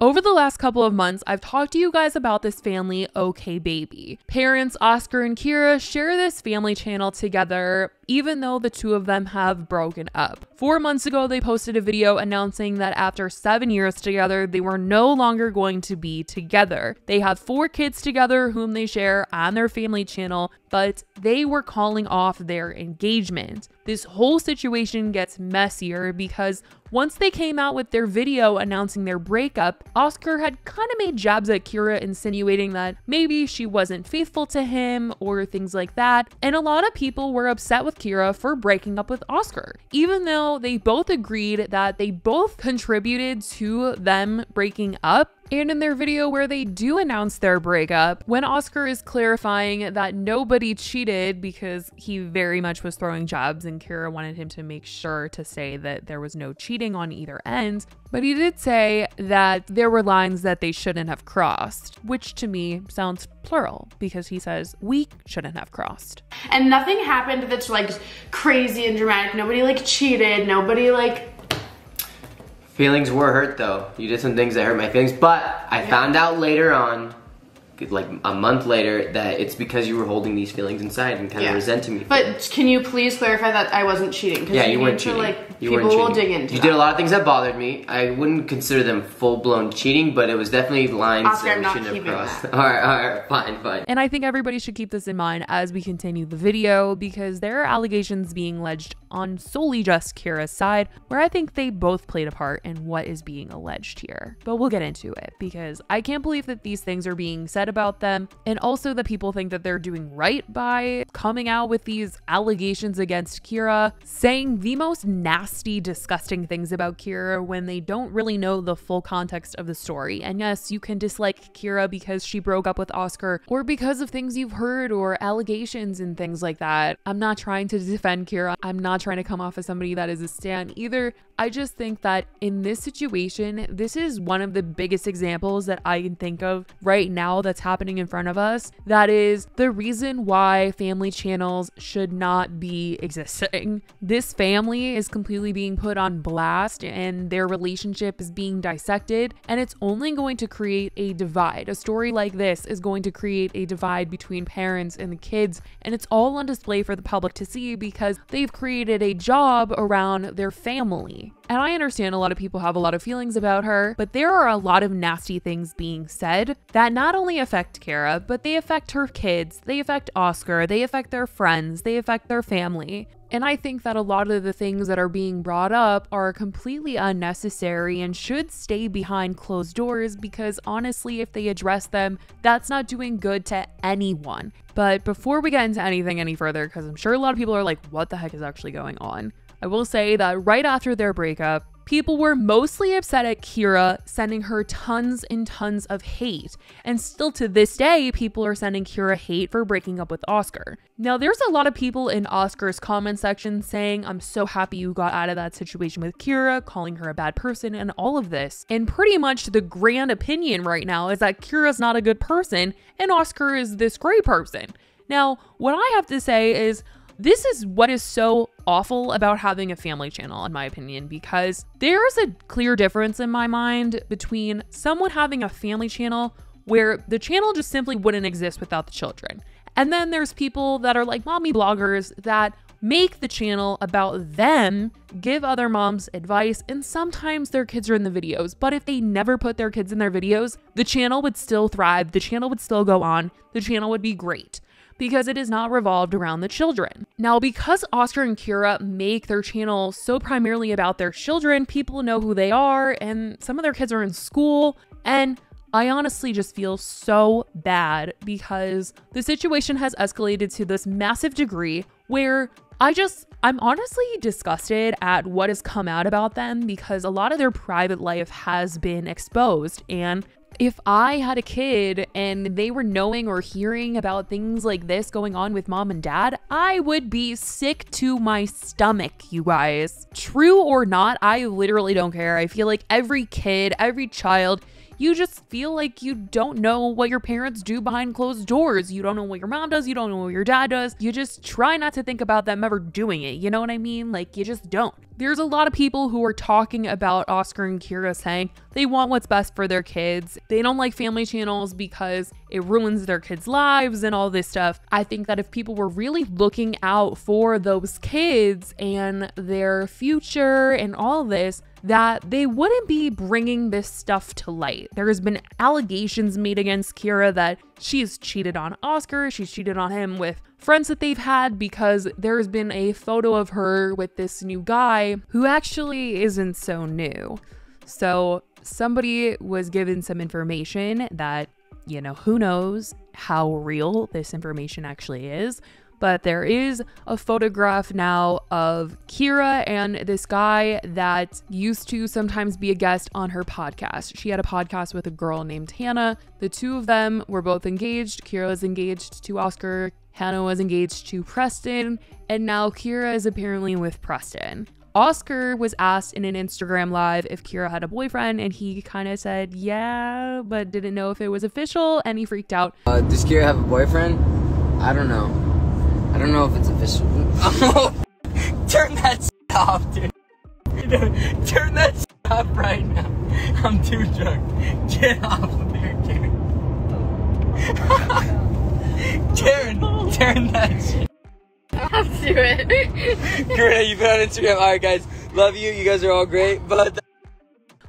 Over the last couple of months, I've talked to you guys about this family, Okbaby. Parents Oscar and Kira share this family channel together, even though the two of them have broken up. 4 months ago, they posted a video announcing that after 7 years together, they were no longer going to be together. They have 4 kids together whom they share on their family channel, but they were calling off their engagement. This whole situation gets messier because once they came out with their video announcing their breakup, Oscar had kind of made jabs at Kira, insinuating that maybe she wasn't faithful to him or things like that. And a lot of people were upset with Kira for breaking up with Oscar, even though they both agreed that they both contributed to them breaking up. And in their video where they do announce their breakup, when Oscar is clarifying that nobody cheated because he very much was throwing jabs and Kira wanted him to make sure to say that there was no cheating on either end, but he did say that there were lines that they shouldn't have crossed, which to me sounds plural because he says we shouldn't have crossed. And nothing happened that's like crazy and dramatic. Nobody like cheated, nobody like... Feelings were hurt though. You did some things that hurt my feelings, but I found out later on, like a month later, that it's because you were holding these feelings inside and kind of resenting me. But can you please clarify that I wasn't cheating? Yeah, you weren't cheating. People will dig into You did a lot of things that bothered me. I wouldn't consider them full-blown cheating, but it was definitely lines Oscar, that we shouldn't have crossed. All right, fine. And I think everybody should keep this in mind as we continue the video because there are allegations being alleged on solely just Kira's side, where I think they both played a part in what is being alleged here. But we'll get into it because I can't believe that these things are being said about them, and also that people think that they're doing right by coming out with these allegations against Kira, saying the most nasty, disgusting things about Kira when they don't really know the full context of the story. And yes, you can dislike Kira because she broke up with Oscar or because of things you've heard or allegations and things like that. I'm not trying to defend Kira. I'm not trying to come off as somebody that is a stan either. I just think that in this situation, this is one of the biggest examples that I can think of right now that's happening in front of us. That is the reason why family channels should not be existing. This family is completely being put on blast and their relationship is being dissected, and it's only going to create a divide. A story like this is going to create a divide between parents and the kids, and it's all on display for the public to see because they've created a job around their family. And I understand a lot of people have a lot of feelings about her, but there are a lot of nasty things being said that not only affect Kira, but they affect her kids, they affect Oscar, they affect their friends, they affect their family. And I think that a lot of the things that are being brought up are completely unnecessary and should stay behind closed doors because honestly, if they address them, that's not doing good to anyone. But before we get into anything any further, because I'm sure a lot of people are like, what the heck is actually going on? I will say that right after their breakup, people were mostly upset at Kira sending her tons and tons of hate. And still to this day, people are sending Kira hate for breaking up with Oscar. Now, there's a lot of people in Oscar's comment section saying, I'm so happy you got out of that situation with Kira, calling her a bad person and all of this. And pretty much the grand opinion right now is that Kira's not a good person and Oscar is this great person. Now, what I have to say is, this is what is so awful about having a family channel, in my opinion, because there's a clear difference in my mind between someone having a family channel where the channel just simply wouldn't exist without the children. And then there's people that are like mommy bloggers that make the channel about them, give other moms advice, and sometimes their kids are in the videos. But if they never put their kids in their videos, the channel would still thrive, the channel would still go on, the channel would be great, because it is not revolved around the children. Now, because Oscar and Kira make their channel so primarily about their children, people know who they are, and some of their kids are in school, and I honestly just feel so bad because the situation has escalated to this massive degree where I'm honestly disgusted at what has come out about them because a lot of their private life has been exposed. And if I had a kid and they were knowing or hearing about things like this going on with mom and dad, I would be sick to my stomach, you guys. True or not, I literally don't care. I feel like every kid, every child, you just feel like you don't know what your parents do behind closed doors. You don't know what your mom does. You don't know what your dad does. You just try not to think about them ever doing it. You know what I mean? Like, you just don't. There's a lot of people who are talking about Oscar and Kira saying they want what's best for their kids. They don't like family channels because it ruins their kids' lives and all this stuff. I think that if people were really looking out for those kids and their future and all this, that they wouldn't be bringing this stuff to light. There has been allegations made against Kira that she's cheated on Oscar, she's cheated on him with friends that they've had, because there's been a photo of her with this new guy who actually isn't so new. So somebody was given some information that, you know, who knows how real this information actually is. But there is a photograph now of Kira and this guy that used to sometimes be a guest on her podcast. She had a podcast with a girl named Hannah. The two of them were both engaged. Kira was engaged to Oscar. Hannah was engaged to Preston. And now Kira is apparently with Preston. Oscar was asked in an Instagram live if Kira had a boyfriend, and he kind of said yeah, but didn't know if it was official, and he freaked out. Does Kira have a boyfriend? I don't know. I don't know if it's official. Turn that off, dude. Turn that off right now. I'm too drunk. Get off of here, Karen. Karen, turn that shit. I'll have to do it. Karen, you've been on Instagram. Alright, guys. Love you. You guys are all great. But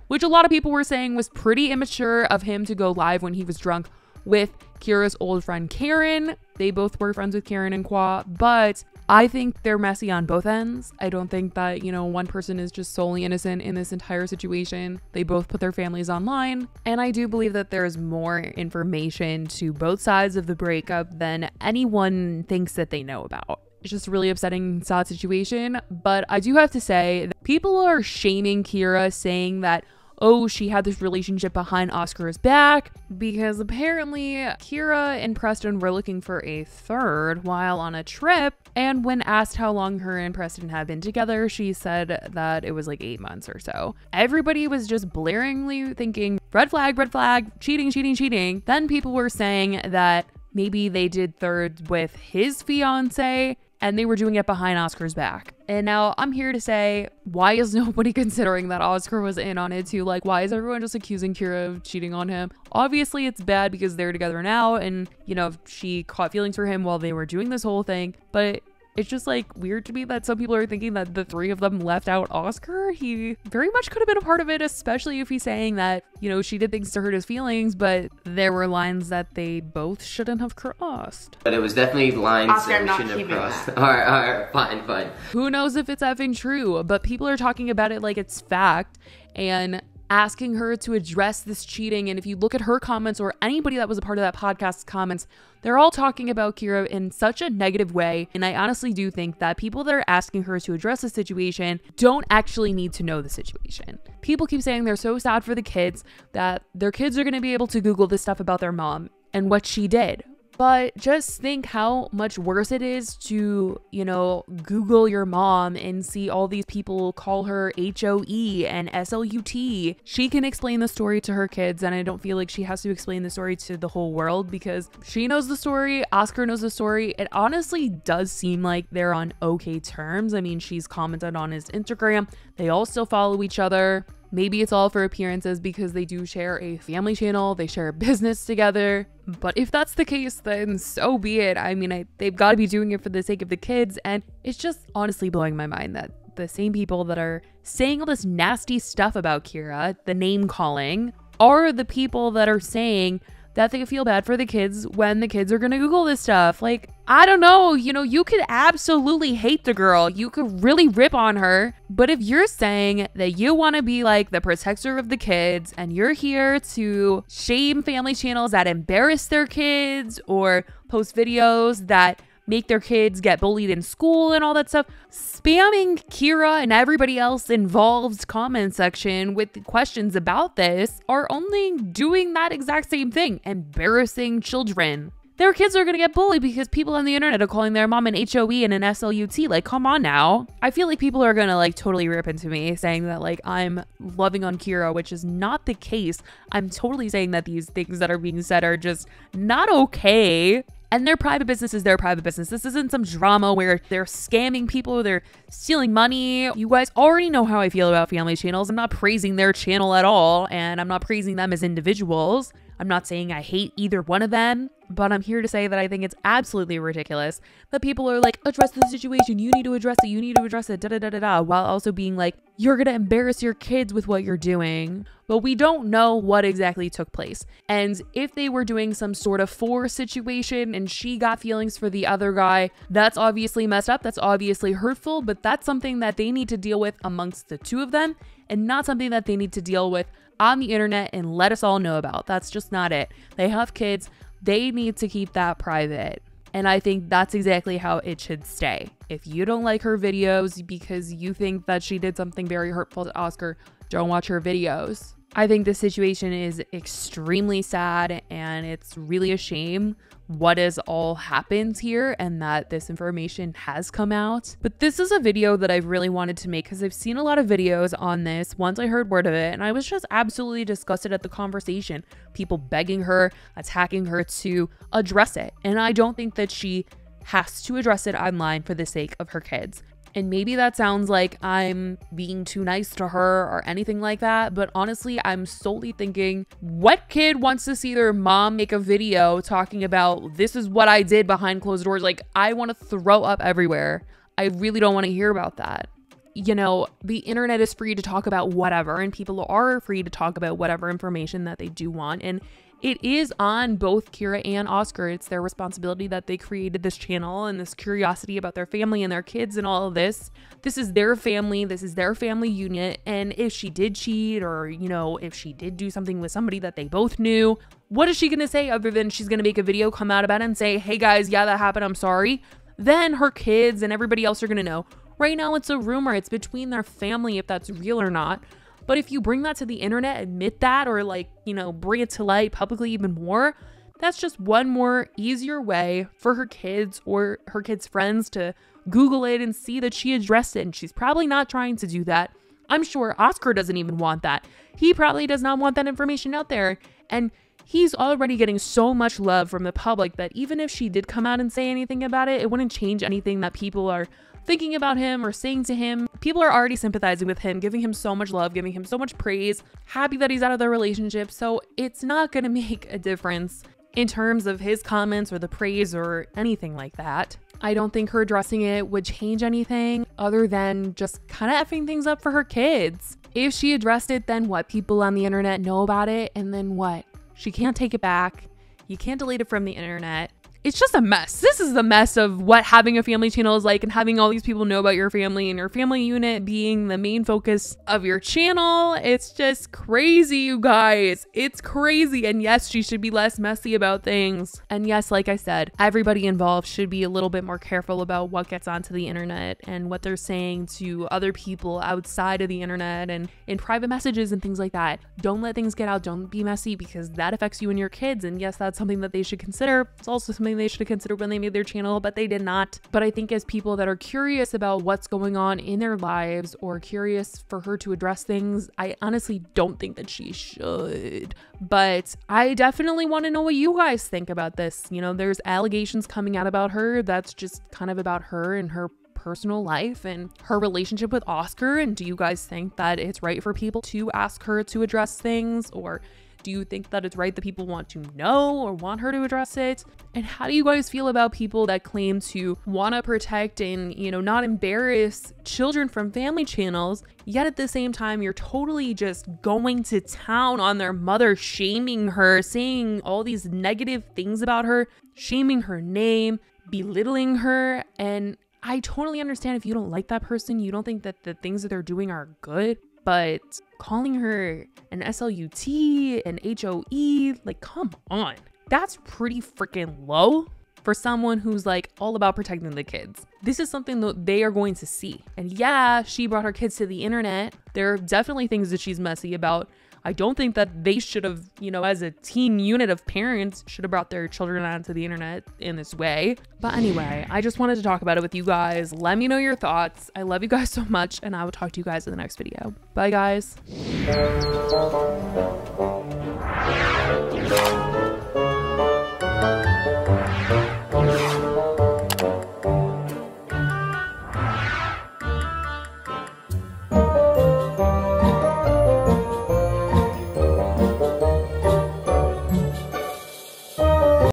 which a lot of people were saying was pretty immature of him to go live when he was drunk with Kira's old friend Karen. They both were friends with Karen and Kwa, but I think they're messy on both ends. I don't think that, you know, one person is just solely innocent in this entire situation. They both put their families online, and I do believe that there's more information to both sides of the breakup than anyone thinks that they know about. It's just a really upsetting, sad situation, but I do have to say that people are shaming Kira, saying that, oh, she had this relationship behind Oscar's back, because apparently Kira and Preston were looking for a third while on a trip, and when asked how long her and Preston had been together, she said that it was like 8 months or so. Everybody was just blaringly thinking, red flag, cheating, cheating, cheating. Then people were saying that maybe they did thirds with his fiance, and they were doing it behind Oscar's back. And now I'm here to say, why is nobody considering that Oscar was in on it too? Like, why is everyone just accusing Kira of cheating on him? Obviously, it's bad because they're together now, and, you know, she caught feelings for him while they were doing this whole thing. But it's just like weird to me that some people are thinking that the three of them left out Oscar. He very much could have been a part of it, especially if he's saying that, you know, she did things to hurt his feelings, but there were lines that they both shouldn't have crossed. But it was definitely lines Oscar, that we not shouldn't have keeping crossed. that. All right, fine. Who knows if it's effing true, but people are talking about it like it's fact and asking her to address this cheating. And if you look at her comments or anybody that was a part of that podcast's comments, they're all talking about Kira in such a negative way. And I honestly do think that people that are asking her to address the situation don't actually need to know the situation. People keep saying they're so sad for the kids, that their kids are going to be able to Google this stuff about their mom and what she did. But just think how much worse it is to, you know, Google your mom and see all these people call her HOE and SLUT. She can explain the story to her kids, and I don't feel like she has to explain the story to the whole world because she knows the story, Oscar knows the story. It honestly does seem like they're on okay terms. I mean, she's commented on his Instagram. They all still follow each other. Maybe it's all for appearances because they do share a family channel, they share a business together. But if that's the case, then so be it. I mean, they've got to be doing it for the sake of the kids. And it's just honestly blowing my mind that the same people that are saying all this nasty stuff about Kira, the name calling, are the people that are saying that they feel bad for the kids when the kids are gonna Google this stuff. Like, I don't know, you know, you could absolutely hate the girl. You could really rip on her. But if you're saying that you want to be like the protector of the kids and you're here to shame family channels that embarrass their kids or post videos that make their kids get bullied in school and all that stuff, spamming Kira and everybody else involved's comment section with questions about this are only doing that exact same thing, embarrassing children. Their kids are gonna get bullied because people on the internet are calling their mom an HOE and an SLUT. Like, come on now. I feel like people are gonna like totally rip into me saying that like I'm loving on Kira, which is not the case. I'm totally saying that these things that are being said are just not okay. And their private business is their private business. This isn't some drama where they're scamming people, they're stealing money. You guys already know how I feel about family channels. I'm not praising their channel at all, and I'm not praising them as individuals. I'm not saying I hate either one of them, but I'm here to say that I think it's absolutely ridiculous that people are like, address the situation, you need to address it, you need to address it, da da da da da, while also being like, you're gonna embarrass your kids with what you're doing. But we don't know what exactly took place. And if they were doing some sort of force situation and she got feelings for the other guy, that's obviously messed up, that's obviously hurtful, but that's something that they need to deal with amongst the two of them and not something that they need to deal with on the internet and let us all know about. That's just not it. They have kids. They need to keep that private. And I think that's exactly how it should stay. If you don't like her videos because you think that she did something very hurtful to Oscar, don't watch her videos. I think the situation is extremely sad and it's really a shame what has all happened here and that this information has come out. But this is a video that I've really wanted to make because I've seen a lot of videos on this once I heard word of it, and I was just absolutely disgusted at the conversation. People begging her, attacking her to address it. And I don't think that she has to address it online for the sake of her kids. And maybe that sounds like I'm being too nice to her or anything like that, but honestly, I'm solely thinking, what kid wants to see their mom make a video talking about, this is what I did behind closed doors? Like, I want to throw up everywhere. I really don't want to hear about that. You know, the internet is free to talk about whatever, and people are free to talk about whatever information that they do want. And it is on both Kira and Oscar. It's their responsibility that they created this channel and this curiosity about their family and their kids and all of this. This is their family. This is their family unit. And if she did cheat or, you know, if she did do something with somebody that they both knew, what is she going to say other than she's going to make a video, come out about it and say, hey guys, yeah, that happened, I'm sorry. Then her kids and everybody else are going to know. Right now it's a rumor. It's between their family if that's real or not. But if you bring that to the internet, admit that, or like, you know, bring it to light publicly even more, that's just one more easier way for her kids or her kids' friends to Google it and see that she addressed it. And she's probably not trying to do that. I'm sure Oscar doesn't even want that. He probably does not want that information out there. And he's already getting so much love from the public that even if she did come out and say anything about it, it wouldn't change anything that people are thinking about him or saying to him. People are already sympathizing with him, giving him so much love, giving him so much praise, happy that he's out of their relationship. So it's not going to make a difference in terms of his comments or the praise or anything like that. I don't think her addressing it would change anything other than just kind of effing things up for her kids. If she addressed it, then what? People on the internet know about it, and then what? She can't take it back. You can't delete it from the internet. It's just a mess. This is the mess of what having a family channel is like, and having all these people know about your family and your family unit being the main focus of your channel. It's just crazy, you guys. It's crazy. And yes, she should be less messy about things. And yes, like I said, everybody involved should be a little bit more careful about what gets onto the internet and what they're saying to other people outside of the internet and in private messages and things like that. Don't let things get out. Don't be messy, because that affects you and your kids. And yes, that's something that they should consider. It's also something they should have considered when they made their channel, but they did not. But I think as people that are curious about what's going on in their lives or curious for her to address things, I honestly don't think that she should. But I definitely want to know what you guys think about this. You know, there's allegations coming out about her that's just kind of about her and her personal life and her relationship with Oscar. And do you guys think that it's right for people to ask her to address things, or do you think that it's right that people want to know or want her to address it? And how do you guys feel about people that claim to want to protect and, you know, not embarrass children from family channels, yet at the same time, you're totally just going to town on their mother, shaming her, saying all these negative things about her, shaming her name, belittling her? And I totally understand if you don't like that person, you don't think that the things that they're doing are good, but calling her an SLUT, an HOE, like, come on. That's pretty freaking low for someone who's like all about protecting the kids. This is something that they are going to see. And yeah, she brought her kids to the internet. There are definitely things that she's messy about. I don't think that they should have, you know, as a team unit of parents, should have brought their children onto the internet in this way. But anyway, I just wanted to talk about it with you guys. Let me know your thoughts. I love you guys so much, and I will talk to you guys in the next video. Bye, guys.